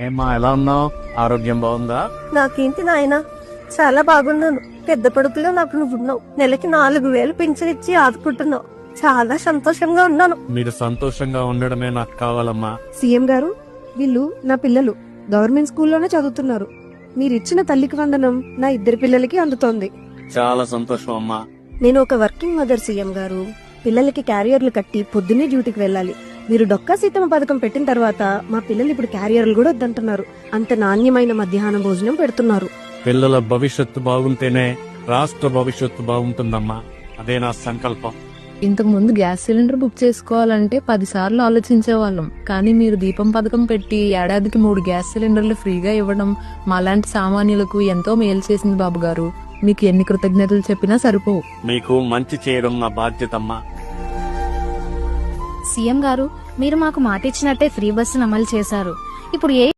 ఏమ్మా ఎలా ఉన్నావు? ఆరోగ్యం బాగుందా? నాకేంటి నాయనా, చాలా బాగున్నాను. పెద్ద పడుపులో నాకు నువ్వున్నావు. నెలకి 4,000 పింఛన్ ఇచ్చి ఆదుకుంటున్నావు. చాలా సంతోషంగా ఉన్నాను. మీరు సంతోషంగా ఉండడమే నాకు కావాలమ్మా. సీఎం గారు, వీళ్ళు నా పిల్లలు గవర్నమెంట్ స్కూల్లోనే చదువుతున్నారు. మీరిచ్చిన తల్లికి వందనం నా 2 పిల్లలకి అందుతోంది. చాలా సంతోషం అమ్మా. నేను ఒక వర్కింగ్ మదర్ సీఎం గారు. పిల్లలకి క్యారియర్లు కట్టి పొద్దున్నే డ్యూటీకి వెళ్ళాలి. మీరు డొక్కా సీతమ్మ పథకం పెట్టిన తర్వాత మా పిల్లలు ఇప్పుడు క్యారియర్లు కూడా వద్దంటున్నారు. అంత నాణ్యమైన మధ్యాహ్న భోజనం పెడుతున్నారు. పిల్లల భవిష్యత్తు బాగుంటేనే రాష్ట్ర భవిష్యత్తు బాగుంటుందమ్మా. అదే నా సంకల్పం. ఇంతకు ముందు గ్యాస్ సిలిండర్ బుక్ చేసుకోవాలంటే 10 సార్లు ఆలోచించేవాళ్ళం. కానీ మీరు దీపం పథకం పెట్టి ఏడాదికి 3 గ్యాస్ సిలిండర్లు ఫ్రీగా ఇవ్వడం మాలాంటి సామాన్యులకు ఎంతో మేలు చేసింది బాబు గారు. మీకు ఎన్ని కృతజ్ఞతలు చెప్పినా సరిపోవు. మీకు మంచి చేయడం నా బాధ్యతమ్మా. సీఎం గారు, మీరు మాకు మాట ఇచ్చినట్టే ఫ్రీ బస్సును అమలు చేశారు. ఇప్పుడు ఏ